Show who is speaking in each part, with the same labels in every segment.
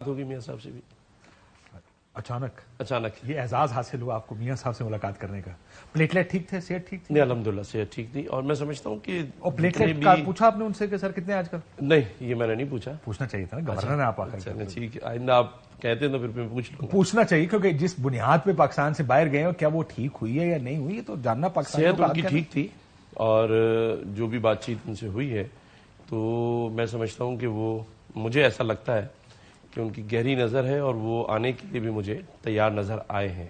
Speaker 1: ہوگی میاں صاحب سے بھی
Speaker 2: اچانک یہ اعزاز حاصل ہوا آپ کو میاں صاحب سے ملاقات کرنے کا. پلیٹلیٹ ٹھیک تھے, صحت ٹھیک تھی؟
Speaker 1: نہیں الحمدللہ صحت ٹھیک تھی, اور میں سمجھتا ہوں کہ
Speaker 2: اور پلیٹلیٹ کا پوچھا آپ نے ان سے کہ سر کتنے آج کل؟
Speaker 1: نہیں یہ میں نے نہیں پوچھا.
Speaker 2: پوچھنا چاہیے تھا نا, گورنر ہے آپ.
Speaker 1: ٹھیک ہے, آئندہ آپ کہتے ہیں تو پھر میں پوچھ لوں گا.
Speaker 2: پوچھنا چاہیے کیونکہ جس بنیاد پہ پاکستان سے باہر گئے ہو کیا وہ ٹھیک ہوئی ہے یا نہیں ہوئی ہے تو جاننا پاکستان.
Speaker 1: صحت ان کی ٹھیک تھی, اور جو بھی بات چیت ان سے ہوئی ہے تو میں سمجھتا ہوں کہ وہ, مجھے ایسا لگتا ہے کہ ان کی گہری نظر ہے اور وہ آنے کے لیے بھی مجھے تیار نظر آئے ہیں.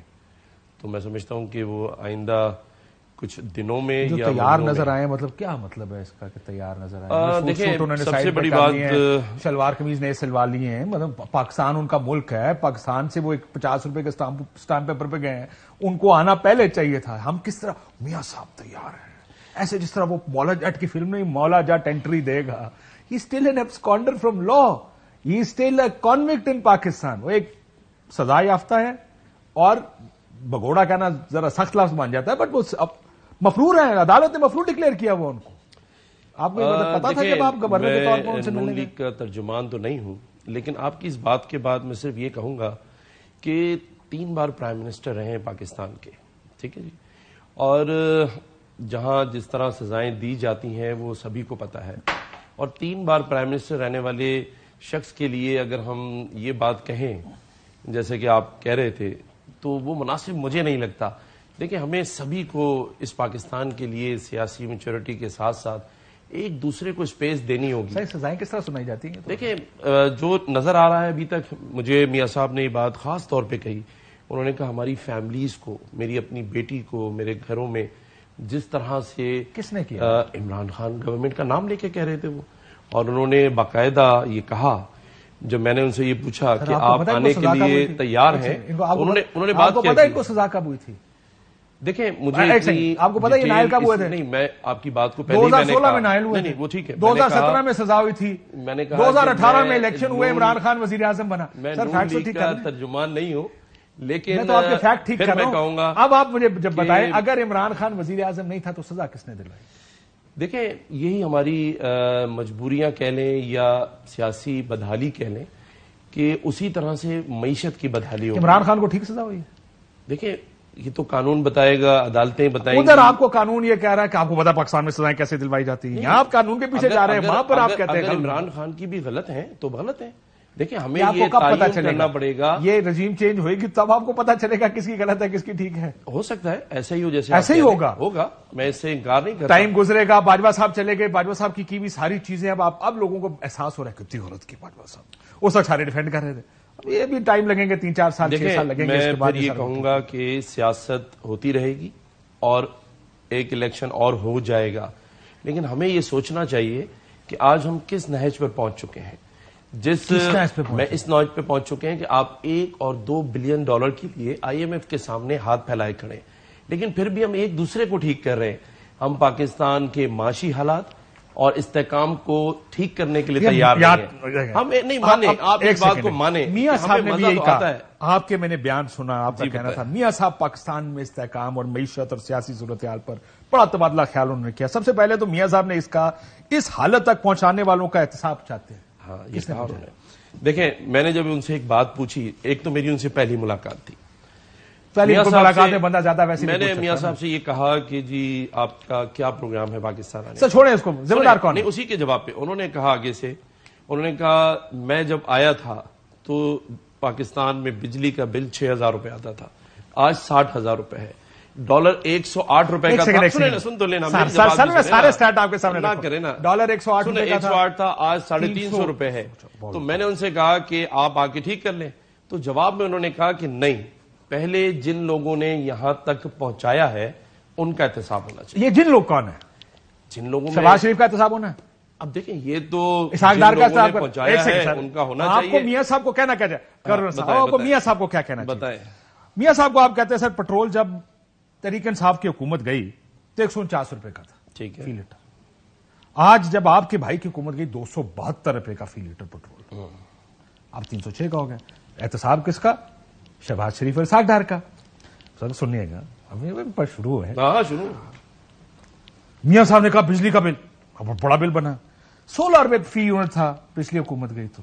Speaker 1: تو میں سمجھتا ہوں کہ وہ آئندہ کچھ دنوں میں
Speaker 2: جو
Speaker 1: یا
Speaker 2: تیار نظر آئے, مطلب کیا مطلب ہے اس کا کہ تیار نظر آئے؟
Speaker 1: دیکھیں سب سے بڑی بات,
Speaker 2: شلوار قمیض نئے سلوا لیے ہیں, مطلب پاکستان ان کا ملک ہے, پاکستان سے وہ 50 روپے کے اسٹامپ پیپر پہ گئے ہیں, ان کو آنا پہلے چاہیے تھا. ہم کس طرح میاں صاحب تیار ہیں ایسے جس طرح وہ مولا جٹ کی فلم نہیں, مولا جٹ انٹری دے گا. He still an absconder from law, he still a convict in Pakistan. وہ ایک سزا یافتہ ہے, اور بگوڑا کہنا ذرا سخت لفظ مان جاتا ہے, بٹ وہ مفرور ہیں, عدالت نے مفرور ڈکلیئر کیا وہ ان کو. آپ کو پتا تھا جب آپ گورنر کے طور پر ان سے ملنے گئے؟
Speaker 1: نون لیگ کا ترجمان تو نہیں ہوں, لیکن آپ کی اس بات کے بعد میں صرف یہ کہوں گا کہ 3 بار پرائم منسٹر رہے ہیں پاکستان کے, ٹھیک ہے جی, اور جہاں جس طرح سزائیں دی جاتی ہیں وہ سبھی کو پتا ہے, اور 3 بار پرائم منسٹر رہنے والے شخص کے لیے اگر ہم یہ بات کہیں جیسے کہ آپ کہہ رہے تھے تو وہ مناسب مجھے نہیں لگتا. دیکھیں ہمیں سبھی کو اس پاکستان کے لیے سیاسی میچورٹی کے ساتھ ساتھ ایک دوسرے کو اسپیس دینی ہوگی.
Speaker 2: سزائیں کس طرح سنائی جاتی ہیں؟
Speaker 1: دیکھیں جو نظر آ رہا ہے ابھی تک, مجھے میاں صاحب نے یہ بات خاص طور پہ کہی, انہوں نے کہا ہماری فیملیز کو, میری اپنی بیٹی کو, میرے گھروں میں جس طرح سے,
Speaker 2: کس نے کیا؟
Speaker 1: عمران خان گورنمنٹ کا نام لے کے کہہ رہے تھے وہ, اور انہوں نے باقاعدہ یہ کہا جب میں نے ان سے یہ پوچھا کہ آپ آنے کے لیے تیار ہیں, انہوں نے بات کیا.
Speaker 2: ان کو سزا کب ہوئی تھی؟
Speaker 1: دیکھیں مجھے
Speaker 2: آپ کو پتا یہ نائل کب ہوئے تھے؟
Speaker 1: نہیں, میں آپ کی بات کو پہلے
Speaker 2: 2016 میں نائل ہوئے.
Speaker 1: نہیں وہ ٹھیک ہے,
Speaker 2: 2017 میں سزا ہوئی تھی,
Speaker 1: میں نے کہا
Speaker 2: 2018 میں الیکشن ہوئے, عمران خان وزیر اعظم بنا.
Speaker 1: میں نون لیگ کا ترجمان نہیں ہوں, لیکن
Speaker 2: میں تو آپ کے فیکٹ ٹھیک کر رہا ہوں.
Speaker 1: گا
Speaker 2: اب آپ مجھے جب بتائیں اگر عمران خان وزیر اعظم نہیں تھا تو سزا کس نے دلوائی؟
Speaker 1: دیکھیں یہی ہماری مجبوریاں کہہ لیں یا سیاسی بدحالی کہہ لیں کہ اسی طرح سے معیشت کی بدحالی ہو.
Speaker 2: عمران خان کو ٹھیک سزا ہوئی ہے؟
Speaker 1: دیکھیں یہ تو قانون بتائے گا, عدالتیں بتائیں گی.
Speaker 2: ادھر آپ کو قانون یہ کہہ رہا ہے کہ آپ کو پتا پاکستان میں سزائیں کیسے دلوائی جاتی ہیں, یہاں آپ قانون کے پیچھے جا رہے ہیں, وہاں پر آپ کہتے ہیں
Speaker 1: اگر عمران خان کی بھی غلط ہیں تو غلط ہیں. دیکھیں ہمیں
Speaker 2: آپ کو
Speaker 1: یہ
Speaker 2: کب پتا
Speaker 1: تعین
Speaker 2: چلے
Speaker 1: کرنا پڑے گا,
Speaker 2: یہ رجیم چینج ہوئے گی تب آپ کو پتا چلے گا کس کی غلط ہے کس کی ٹھیک ہے.
Speaker 1: ہو سکتا ہے ایسا ہی ہو, جیسے
Speaker 2: ایسے ہی
Speaker 1: ہوگا, میں اس سے انکار نہیں کرتا.
Speaker 2: ٹائم گزرے گا, باجوہ صاحب چلے گئے, باجوہ صاحب کی بھی ساری چیزیں اب لوگوں کو احساس ہو رہا ہے کتنی غلط کی باجوہ صاحب, اس وقت سارے ڈیفینڈ کر رہے تھے. یہ بھی ٹائم لگیں گے, 3-4 سال 6 سال لگیں گے.
Speaker 1: میں پھر یہ کہوں گا کہ سیاست ہوتی رہے گی اور ایک الیکشن اور ہو جائے گا, لیکن ہمیں یہ سوچنا چاہیے کہ آج ہم کس نہج پر پہنچ چکے ہیں. میں اس نہج پہ پہنچ چکے ہیں کہ آپ $1 اور $2 بلین کے لیے IMF کے سامنے ہاتھ پھیلائے کھڑے ہیں, لیکن پھر بھی ہم ایک دوسرے کو ٹھیک کر رہے ہیں. ہم پاکستان کے معاشی حالات اور استحکام کو ٹھیک کرنے کے لیے تیار نہیں ہیں. ہم نہیں مانیں, آپ اس بات کو مانیں.
Speaker 2: میاں صاحب نے بھی یہی کہا, آپ کے میں نے بیان سنا, آپ کا کہنا تھا میاں صاحب پاکستان میں استحکام اور معیشت اور سیاسی صورتحال پر بڑا تبادلہ خیال انہوں نے کیا. سب سے پہلے تو میاں صاحب نے اس حالت تک پہنچانے والوں کا احتساب چاہتے ہیں.
Speaker 1: ہاں یہ کہا انہوں نے. دیکھیں میں نے جب ان سے ایک بات پوچھی, ایک تو میری ان سے پہلی ملاقات تھی,
Speaker 2: پہلی ملاقات میں بندہ زیادہ ویسے
Speaker 1: میں نے میاں صاحب سے یہ کہا کہ جی آپ کا کیا پروگرام ہے پاکستان آنے
Speaker 2: کا. چھوڑیں اس کو, ذمہ دار کون؟
Speaker 1: نہیں, اسی کے جواب پہ انہوں نے کہا آگے سے, انہوں نے کہا میں جب آیا تھا تو پاکستان میں بجلی کا بل 6,000 روپے آتا تھا, آج 60,000 روپے ہے. ڈالر 108 روپے کا تھا, سن تو لینا,
Speaker 2: سارے سٹیٹ آپ کے سامنے
Speaker 1: نہ کرے نا.
Speaker 2: ڈالر 108
Speaker 1: تھا, آج 350 روپے ہے. تو میں نے ان سے کہا کہ آپ آ کے ٹھیک کر لیں. تو جواب میں انہوں نے کہا کہ نہیں, پہلے جن لوگوں نے یہاں تک پہنچایا ہے ان کا احتساب ہونا چاہیے.
Speaker 2: یہ جن لوگ کون ہیں؟
Speaker 1: جن لوگوں میں
Speaker 2: شہباز شریف کا احتساب ہونا ہے.
Speaker 1: اب دیکھیں یہ تو
Speaker 2: اسحاق ڈار کا
Speaker 1: پہنچایا ہے ان کا ہونا چاہیے.
Speaker 2: آپ کو میاں صاحب کو کہنا کیا جائے, آپ کو میاں صاحب کو کیا کہنا چاہیے
Speaker 1: بتائیں.
Speaker 2: میاں صاحب کو آپ کہتے ہیں سر پٹرول جب تحریک انصاف کی حکومت گئی تو 149 روپے کا تھا,
Speaker 1: ٹھیک ہے,
Speaker 2: فی لیٹر. آج جب آپ کے بھائی کی حکومت گئی 272 روپے کا فی لیٹر پٹرول, اب 306 کا ہو گیا. احتساب کس کا؟ شہباز شریف اور اسحاق ڈار کا. سر سنیے گا, ابھی شروع ہے.
Speaker 1: ہاں شروع.
Speaker 2: میاں صاحب نے کہا بجلی کا بل بڑا بل بنا, 16 روپے فی یونٹ تھا, پچھلی حکومت گئی تو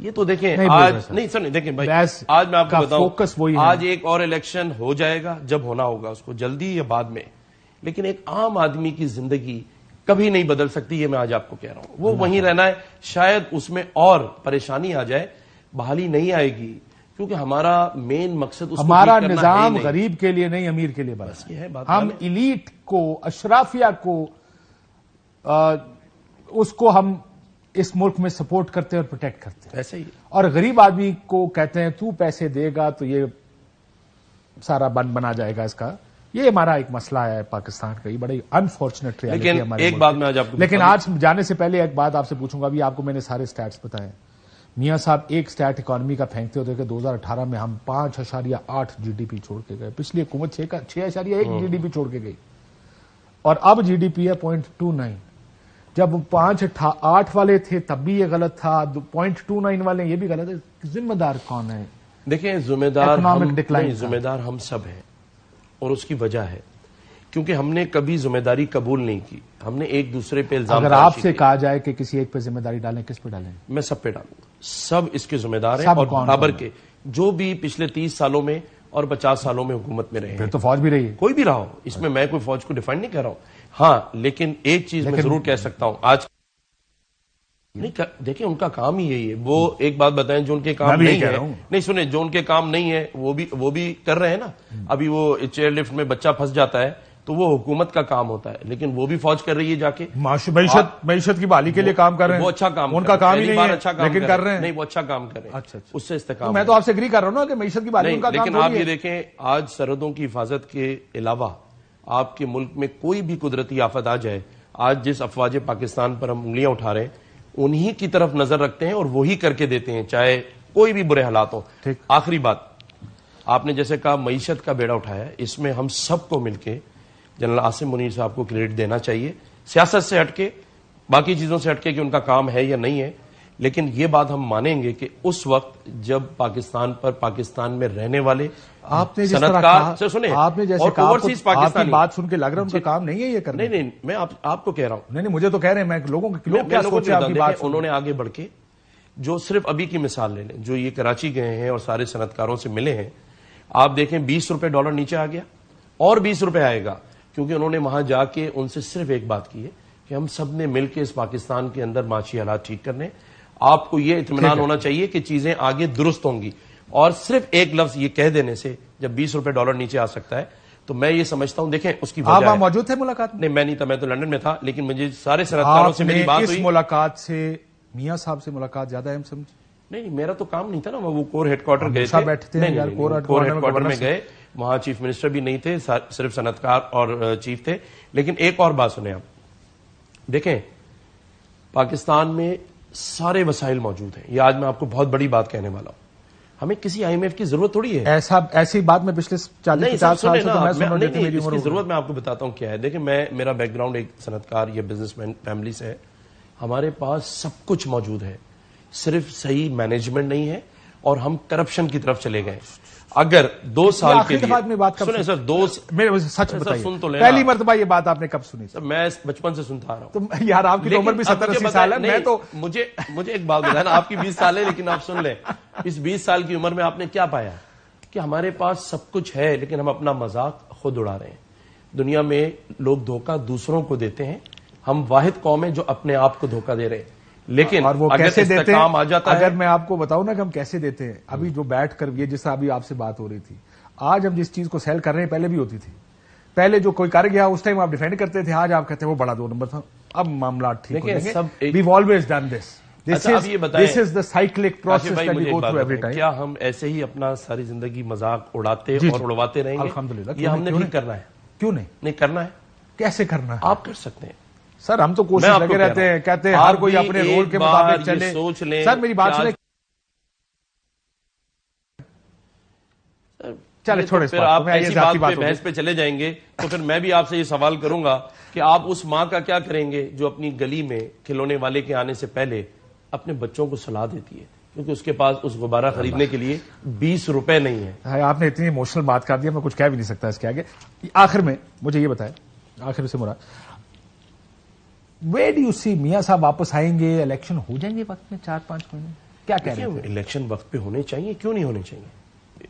Speaker 1: یہ تو دیکھیں
Speaker 2: نہیں
Speaker 1: آج
Speaker 2: بول رہے
Speaker 1: نہیں سر دیکھیں بھائی
Speaker 2: بحث
Speaker 1: آج میں آپ
Speaker 2: کا
Speaker 1: کو بتاؤں
Speaker 2: فوکس وہی ہے۔
Speaker 1: آج ایک اور الیکشن ہو جائے گا جب ہونا ہوگا اس کو جلدی یا بعد میں، لیکن ایک عام آدمی کی زندگی کبھی نہیں بدل سکتی، یہ میں آج آپ کو کہہ رہا ہوں۔ وہ وہیں رہنا ہے، شاید اس میں اور پریشانی آ جائے، بحالی نہیں آئے گی، کیونکہ ہمارا مین مقصد اس کو
Speaker 2: ہمارا
Speaker 1: ٹھیک کرنا
Speaker 2: نظام
Speaker 1: ہے ہی نہیں۔
Speaker 2: غریب کے لیے نہیں امیر کے لیے بنا
Speaker 1: یہ ہے بات،
Speaker 2: ہم ایلیٹ کو اشرافیہ کو اس کو ہم اس ملک میں سپورٹ کرتے ہیں اور پروٹیکٹ کرتے ہیں،
Speaker 1: ایسے ہی
Speaker 2: اور غریب آدمی کو کہتے ہیں تو پیسے دے گا تو یہ سارا بنا جائے گا اس کا۔ یہ ہمارا ایک مسئلہ ہے پاکستان کا، یہ بڑی انفارچونیٹ ریالٹی ہے
Speaker 1: لیکن
Speaker 2: ہمارے
Speaker 1: ایک
Speaker 2: ملک
Speaker 1: بات
Speaker 2: کی۔
Speaker 1: میں آج آپ کو
Speaker 2: لیکن آج جانے سے پہلے ایک بات آپ سے پوچھوں گا، ابھی آپ کو میں نے سارے سٹیٹس بتائے۔ میاں صاحب ایک سٹیٹ اکانومی کا پھینکتے ہوتے کہ 2018 میں ہم 5.8 جی ڈی پی چھوڑ کے گئے، پچھلی حکومت 6.1 جی ڈی پی چھوڑ کے گئی، اور اب جی ڈی پی ہے 0.29۔ جب 5.8 والے تھے تب بھی یہ غلط تھا، 0.29 والے یہ بھی غلط ہے۔ ذمہ دار کون ہے؟
Speaker 1: دیکھیں ذمہ دار
Speaker 2: Economic decline
Speaker 1: نہیں، ذمہ دار ہم سب ہیں، اور اس کی وجہ ہے کیونکہ ہم نے کبھی ذمہ داری قبول نہیں کی، ہم نے ایک دوسرے پہ الزام
Speaker 2: اگر آپ
Speaker 1: تراشی
Speaker 2: سے
Speaker 1: کی۔
Speaker 2: کہا جائے کہ کسی ایک پہ ذمہ داری ڈالیں، کس پہ ڈالیں؟
Speaker 1: میں سب پہ ڈالوں گا، سب اس کے ذمہ دار ہیں،
Speaker 2: سب
Speaker 1: اور
Speaker 2: کون
Speaker 1: برابر
Speaker 2: کون
Speaker 1: کے جو بھی پچھلے 30 سالوں میں اور 50 سالوں میں حکومت میں رہے
Speaker 2: پھر
Speaker 1: ہیں،
Speaker 2: تو فوج بھی رہی ہے۔
Speaker 1: کوئی بھی رہا ہو، اس میں میں کوئی فوج کو ڈیفینڈ نہیں کر رہا ہوں، ہاں لیکن ایک چیز میں ضرور کہہ سکتا ہوں آج نہیں دیکھیں ان کا کام ہی یہی ہے، وہ ایک بات بتائیں جو ان کے
Speaker 2: میں
Speaker 1: کام
Speaker 2: بھی یہی
Speaker 1: نہیں
Speaker 2: کہہ
Speaker 1: ہے،
Speaker 2: رہا ہوں۔
Speaker 1: نہیں سنیں جو ان کے کام نہیں ہے وہ بھی کر رہے ہیں نا۔ ابھی وہ چیئر لفٹ میں بچہ پھنس جاتا ہے تو وہ حکومت کا کام ہوتا ہے، لیکن وہ بھی فوج کر رہی ہے جا کے،
Speaker 2: معیشت کی بحالی کے لیے کام کر رہے ہیں۔
Speaker 1: وہ اچھا کام
Speaker 2: ان کا کام ہی
Speaker 1: پہلی
Speaker 2: نہیں
Speaker 1: بار
Speaker 2: ہے،
Speaker 1: اچھا کام
Speaker 2: لیکن کر رہے ہیں۔
Speaker 1: نہیں وہ اچھا کام کر رہے ہیں،
Speaker 2: اچھا اچھا،
Speaker 1: اس سے استحکام
Speaker 2: میں تو آپ سے اگری کر رہا ہوں نا کہ معیشت کی بحالی ان کا
Speaker 1: نہیں،
Speaker 2: کام
Speaker 1: لیکن آپ
Speaker 2: تھوڑی
Speaker 1: یہ
Speaker 2: ہے۔
Speaker 1: دیکھیں آج سرحدوں کی حفاظت کے علاوہ آپ کے ملک میں کوئی بھی قدرتی آفت آ جائے، آج جس افواج پاکستان پر ہم انگلیاں اٹھا رہے ہیں انہی کی طرف نظر رکھتے ہیں اور وہی کر کے دیتے ہیں، چاہے کوئی بھی برے حالات ہوں۔ آخری بات، آپ نے جیسے کہا معیشت کا بیڑا اٹھایا ہے، اس میں ہم سب کو مل کے جنرل عاصم منیر صاحب کو کریڈٹ دینا چاہیے، سیاست سے ہٹ کے، باقی چیزوں سے ہٹ کے کہ ان کا کام ہے یا نہیں ہے، لیکن یہ بات ہم مانیں گے کہ اس وقت جب پاکستان میں رہنے والے
Speaker 2: آپ نے جس طرح کہا،
Speaker 1: سنیں
Speaker 2: آپ نے جیسے
Speaker 1: اور
Speaker 2: کہا،
Speaker 1: اوورسیز
Speaker 2: آپ کی
Speaker 1: پاکستانی
Speaker 2: بات سن کے لگ رہا ہے ان کا کام نہیں ہے یہ کرنا۔
Speaker 1: نہیں میں آپ کو کہہ رہا ہوں،
Speaker 2: نہیں مجھے تو کہہ رہے ہیں، میں لوگوں کیا
Speaker 1: لوگوں کو
Speaker 2: سوچے آپ کی بات سن۔
Speaker 1: انہوں نے آگے بڑھ کے جو صرف ابھی کی مثال لے لیں، جو یہ کراچی گئے ہیں اور سارے صنعتکاروں سے ملے ہیں، آپ دیکھیں $20 نیچے آ گیا اور $20 آئے گا، کیونکہ انہوں نے وہاں جا کے ان سے صرف ایک بات کی ہے کہ ہم سب نے مل کے اس پاکستان کے اندر معاشی حالات ٹھیک کرنے، آپ کو یہ اطمینان ہونا چاہیے کہ چیزیں آگے درست ہوں گی، اور صرف ایک لفظ یہ کہہ دینے سے جب $20 نیچے آ سکتا ہے تو میں یہ سمجھتا ہوں، دیکھیں اس کی
Speaker 2: آپ
Speaker 1: وجہ
Speaker 2: وہاں
Speaker 1: ہے،
Speaker 2: موجود تھے ملاقات میں؟
Speaker 1: نہیں میں نہیں تھا، میں تو لندن میں تھا، لیکن مجھے سارے صنعتکاروں سے میری بات
Speaker 2: اس
Speaker 1: ہوئی۔
Speaker 2: ملاقات سے میاں صاحب سے ملاقات زیادہ اہم سمجھی؟
Speaker 1: نہیں میرا تو کام نہیں تھا نا، وہ کور ہیڈ کوارٹر گئے
Speaker 2: ہمیشہ
Speaker 1: تھے،
Speaker 2: بیٹھتے ہیں یار،
Speaker 1: کور ہیڈ کوارٹر میں گئے، وہاں چیف منسٹر بھی نہیں تھے، صرف صنعتکار اور چیف تھے۔ لیکن ایک اور بات سنیں آپ، دیکھیں پاکستان میں سارے وسائل موجود ہیں، یہ آج میں آپ کو بہت بڑی بات کہنے والا ہوں، ہمیں کسی IMF کی ضرورت تھوڑی ہے۔
Speaker 2: ایسی بات میں پچھلے 40-50 سال سے تو میں سن رہا ہوں، میری
Speaker 1: اس
Speaker 2: عمر
Speaker 1: کی
Speaker 2: ہو گئی۔
Speaker 1: ضرورت میں آپ کو بتاتا ہوں کیا ہے، دیکھیں میرا بیک گراؤنڈ ایک صنعتکار یا بزنس مین فیملی سے ہے، ہمارے پاس سب کچھ موجود ہے، صرف صحیح مینجمنٹ نہیں ہے اور ہم کرپشن کی طرف چلے گئے۔ اگر 2 سال کے لیے سنیں سر،
Speaker 2: میرے سچ بتائیے،
Speaker 1: سن تو لینا،
Speaker 2: پہلی مرتبہ یہ بات آپ نے کب سنی؟
Speaker 1: سر میں بچپن سے سنتا آ رہا ہوں۔
Speaker 2: تو یار آپ کی عمر بھی 70-80 سال ہے، میں تو
Speaker 1: مجھے ایک بات بتائیں نا، آپ کی 20 سال ہے لیکن آپ سن لیں، اس 20 سال کی عمر میں آپ نے کیا پایا کہ ہمارے پاس سب کچھ ہے لیکن ہم اپنا مذاق خود اڑا رہے ہیں۔ دنیا میں لوگ دھوکہ دوسروں کو دیتے ہیں، ہم واحد قوم ہیں جو اپنے آپ کو دھوکہ دے رہے ہیں، لیکن
Speaker 2: اور وہ
Speaker 1: اگر
Speaker 2: کیسے دیتے
Speaker 1: استحکام آ جاتا ہے،
Speaker 2: اگر میں آپ کو بتاؤں نا کہ ہم کیسے دیتے ہیں، ابھی جو بیٹھ کر یہ جس طرح ابھی آپ سے بات ہو رہی تھی، آج ہم جس چیز کو سیل کر رہے ہیں پہلے بھی ہوتی تھی، پہلے جو کوئی کر گیا اس ٹائم آپ ڈیفینڈ کرتے تھے، آج آپ کہتے ہیں وہ بڑا 2 نمبر تھا، اب معاملات ٹھیک ہو جائیں گے۔ We've always done this. This is the cyclic process that we go through every time.
Speaker 1: کیا ہم ایسے ہی اپنا ساری زندگی مذاق اڑاتے اور اڑواتے رہیں گے؟
Speaker 2: الحمدللہ،
Speaker 1: یہ ہم نے ٹھیک کرنا ہے،
Speaker 2: کیوں نہیں؟
Speaker 1: نہیں کرنا ہے،
Speaker 2: کیسے کرنا ہے؟
Speaker 1: آپ کر سکتے ہیں
Speaker 2: سر ہم تو کوشش لگے رہتے ہیں، کہتے ہیں ہر کوئی اپنے رول کے مطابق چلے۔
Speaker 1: سوچ لیں
Speaker 2: سر میری بات سنیں، چلے چھوڑے اس
Speaker 1: پھر
Speaker 2: بات
Speaker 1: آپ
Speaker 2: کو، میں یہ
Speaker 1: ایسی
Speaker 2: ذاتی
Speaker 1: بات
Speaker 2: بات
Speaker 1: پہ
Speaker 2: ہو گئی۔
Speaker 1: بحث پہ چلے جائیں گے تو پھر میں بھی آپ سے یہ سوال کروں گا کہ آپ اس ماں کا کیا کریں گے جو اپنی گلی میں کھلونے والے کے آنے سے پہلے اپنے بچوں کو صلاح دیتی ہے کیونکہ اس کے پاس اس غبارہ خریدنے کے لیے $20 نہیں ہے۔
Speaker 2: آپ نے اتنی ایموشنل بات کر دیا، میں کچھ کہہ بھی نہیں سکتا اس کے آگے۔ آخر میں مجھے یہ بتائیں، آخر سے مراد ویئر ڈو یو سی میاں صاحب واپس آئیں گے، الیکشن ہو جائیں گے وقت میں 4-5 مہینے؟ کیا کہہ رہے ہیں؟
Speaker 1: الیکشن وقت پہ ہونے چاہیے، کیوں نہیں ہونے چاہیے؟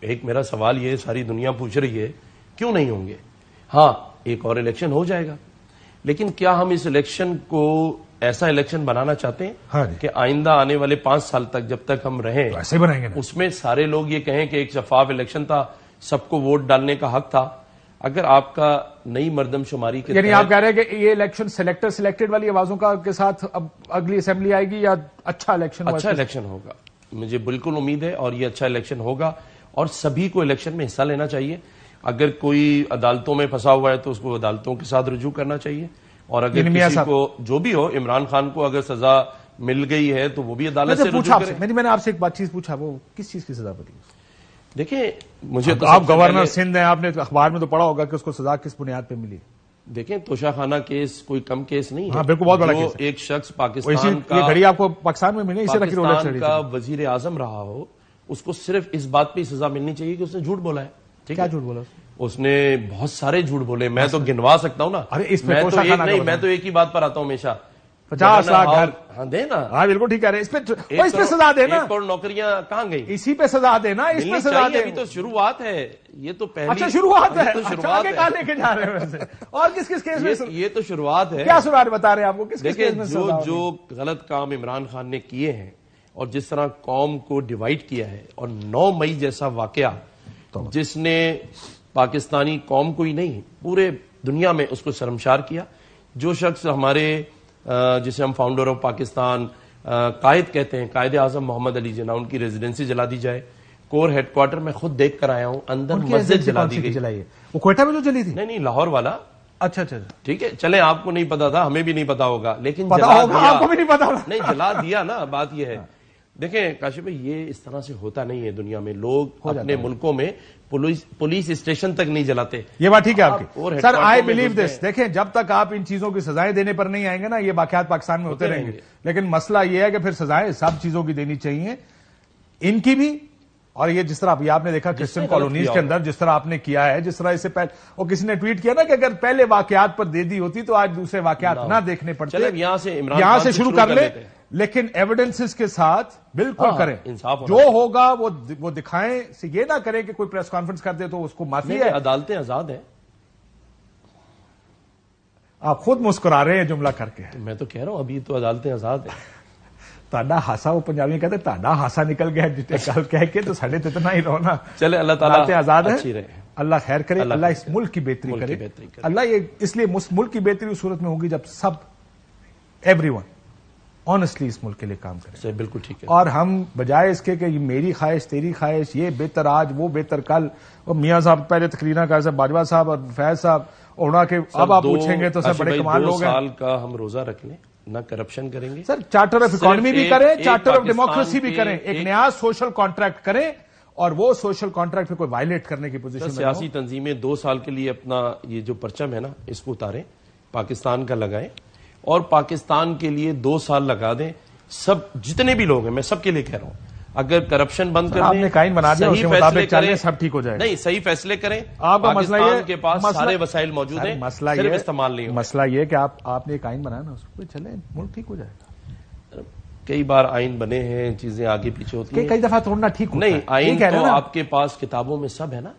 Speaker 1: ایک میرا سوال یہ ساری دنیا پوچھ رہی ہے کیوں نہیں ہوں گے؟ ہاں ایک اور الیکشن ہو جائے گا، لیکن کیا ہم اس الیکشن کو ایسا الیکشن بنانا چاہتے ہیں کہ آئندہ آنے والے 5 سال تک جب تک ہم رہیں
Speaker 2: ایسے بنائیں گے نا؟
Speaker 1: اس میں سارے لوگ یہ کہیں کہ ایک شفاف الیکشن تھا، سب کو ووٹ ڈالنے کا حق تھا؟ اگر آپ کا نئی مردم شماری کے
Speaker 2: یعنی آپ کہہ رہے ہیں کہ یہ الیکشن سلیکٹڈ والی آوازوں کے ساتھ اب اگلی اسمبلی آئے گی، یا اچھا الیکشن
Speaker 1: ہوگا؟ مجھے بالکل امید ہے اور یہ اچھا الیکشن ہوگا، اور سبھی کو الیکشن میں حصہ لینا چاہیے۔ اگر کوئی عدالتوں میں پھنسا ہوا ہے تو اس کو عدالتوں کے ساتھ رجوع کرنا چاہیے، اور اگر کسی کو جو بھی ہو، عمران خان کو اگر سزا مل گئی ہے تو وہ بھی عدالت سے رجوع کرے۔
Speaker 2: میں نے آپ سے ایک بات چیز پوچھا، وہ کس چیز کی سزا پڑی؟
Speaker 1: دیکھیں مجھے تو
Speaker 2: آپ گورنر سندھ ہیں، آپ نے اخبار میں تو پڑھا ہوگا کہ اس کو سزا کس بنیاد پہ ملی؟
Speaker 1: دیکھیں توشہ خانہ کیس کوئی کم کیس نہیں ہے۔
Speaker 2: ہاں بالکل، بہت بڑا کیس ہے۔
Speaker 1: ایک شخص پاکستان کا،
Speaker 2: یہ گھڑی آپ کو پاکستان میں ملی،
Speaker 1: پاکستان کا وزیر اعظم رہا ہو، اس کو صرف اس بات پہ سزا ملنی چاہیے کہ اس نے جھوٹ بولا ہے۔
Speaker 2: کیا جھوٹ بولا؟
Speaker 1: اس نے بہت سارے جھوٹ بولے، میں تو گنوا سکتا ہوں نا۔ میں تو ایک ہی بات پر آتا ہوں ہمیشہ،
Speaker 2: 50 لاکھ گھر۔
Speaker 1: ہاں دے نا۔
Speaker 2: ہاں بالکل ٹھیک ہے، اس پہ سزا دینا،
Speaker 1: 1 کروڑ نوکریاں کہاں گئی؟
Speaker 2: اسی پہ سزا دینا، اس پہ سزا دینا۔
Speaker 1: ابھی تو شروعات ہے، یہ تو پہلی،
Speaker 2: اچھا شروعات ہے، آگے کہاں لے کے جا رہے ہیں ویسے؟ اور کس کس کیس میں؟
Speaker 1: یہ تو شروعات ہے۔
Speaker 2: کیا سزا بتا رہے ہیں آپ کو؟ کس کیس میں سزا؟
Speaker 1: جو غلط کام عمران خان نے کیے ہیں، اور جس طرح قوم کو ڈیوائیڈ کیا ہے، اور 9 مئی جیسا واقعہ جس نے پاکستانی قوم کو ہی نہیں پورے دنیا میں اس کو شرمسار کیا، جو شخص ہمارے جسے ہم فاؤنڈر آف پاکستان قائد کہتے ہیں، قائد اعظم محمد علی جناح، ان کی ریزیڈنسی جلا دی جائے، کور ہیڈ کوارٹر میں خود دیکھ کر آیا ہوں، اندر مسجد جلا دی گئی۔
Speaker 2: وہ کوئٹہ میں جو جلی تھی؟
Speaker 1: نہیں لاہور والا۔
Speaker 2: اچھا
Speaker 1: ٹھیک ہے، چلیں آپ کو نہیں پتا تھا، ہمیں بھی نہیں پتا ہوگا، لیکن
Speaker 2: آپ کو بھی نہیں پتا؟
Speaker 1: نہیں جلا دیا نا، بات یہ ہے۔ دیکھیں کاشف بھائی، یہ اس طرح سے ہوتا نہیں ہے دنیا میں، لوگ اپنے ملکوں میں پولیس اسٹیشن تک نہیں جلاتے۔
Speaker 2: یہ بات ٹھیک ہے آپ کی سر، آئی بلیو دس۔ دیکھیں جب تک آپ ان چیزوں کی سزائیں دینے پر نہیں آئیں گے نا، یہ واقعات پاکستان میں ہوتے رہیں گے، لیکن مسئلہ یہ ہے کہ پھر سزائیں سب چیزوں کی دینی چاہیے، ان کی بھی، اور یہ جس طرح ابھی آپ نے دیکھا کرسچن کالونیز کے اندر جس طرح آپ نے کیا ہے، جس طرح اس سے پہلے اور کسی نے ٹویٹ کیا نا کہ اگر پہلے واقعات پر دے دی ہوتی تو آج دوسرے واقعات نہ دیکھنے پڑتے۔ یہاں سے شروع کر لیں، لیکن ایویڈنسز کے ساتھ بالکل کریں، جو ہوگا وہ دکھائیں، یہ نہ کریں کہ کوئی پریس کانفرنس کر دے تو اس کو معافی ہے۔
Speaker 1: عدالتیں آزاد ہیں۔
Speaker 2: آپ خود مسکرا رہے ہیں جملہ کر کے۔
Speaker 1: میں تو کہہ رہا ہوں ابھی تو عدالتیں آزاد ہیں۔
Speaker 2: تاڈا ہاسا، وہ پنجابی کہتے ہیں تاڈا ہاسا نکل گیا جتنے کل کہہ کے، تو ساڑھے اتنا ہی رونا۔
Speaker 1: چلے اللہ تعالیٰ
Speaker 2: آزاد ہے، اللہ خیر کرے، اللہ اس ملک کی بہتری کرے، اللہ یہ اس لیے ملک کی بہتری اس صورت میں ہوگی جب سب ایوری ون آنےسٹلی اس ملک کے لیے کام کرے۔
Speaker 1: بالکل ٹھیک ہے، اور
Speaker 2: ہم بجائے اس کے کہ میری خواہش تیری خواہش، یہ بہتر آج وہ بہتر کل، اور میاں صاحب پہلے تقریرا کا صاحب باجوہ صاحب اور فیض صاحب اونا کے، اب آپ پوچھیں گے تو سب بڑے کمال لوگ ہیں۔
Speaker 1: 2 سال کا ہم روزہ رکھ لیں، نہ کرپشن کریں گے
Speaker 2: سر، چارٹر آف اکانومی بھی کریں، چارٹر آف ڈیموکریسی بھی کریں، ایک نیا سوشل کانٹریکٹ کریں، اور وہ سوشل کانٹریکٹ پہ کوئی وائلیٹ کرنے کی پوزیشن میں
Speaker 1: سیاسی تنظیمیں 2 سال کے لیے اپنا یہ جو پرچم ہے نا اس کو اتاریں، پاکستان کا لگائیں، اور پاکستان کے لیے 2 سال لگا دیں۔ سب جتنے بھی لوگ ہیں، میں سب کے لیے کہہ رہا ہوں، اگر کرپشن بند کر دیں،
Speaker 2: قائم بنا دیں، اس کے مطابق چلیں، سب ٹھیک ہو جائے گا۔
Speaker 1: نہیں، صحیح فیصلے کریں،
Speaker 2: آپ کا مسئلہ یہ
Speaker 1: کے پاس سارے وسائل موجود ہیں، صرف استعمال نہیں ہو۔
Speaker 2: مسئلہ یہ کہ آپ نے ایک آئین بنایا نا، اس پہ چلیں، ملک ٹھیک ہو جائے گا۔
Speaker 1: کئی بار آئین بنے ہیں، چیزیں آگے پیچھے ہوتی ہیں،
Speaker 2: کئی دفعہ توڑنا ٹھیک ہوتا ہے۔
Speaker 1: نہیں، آئین تو آپ کے پاس کتابوں میں سب ہے نا۔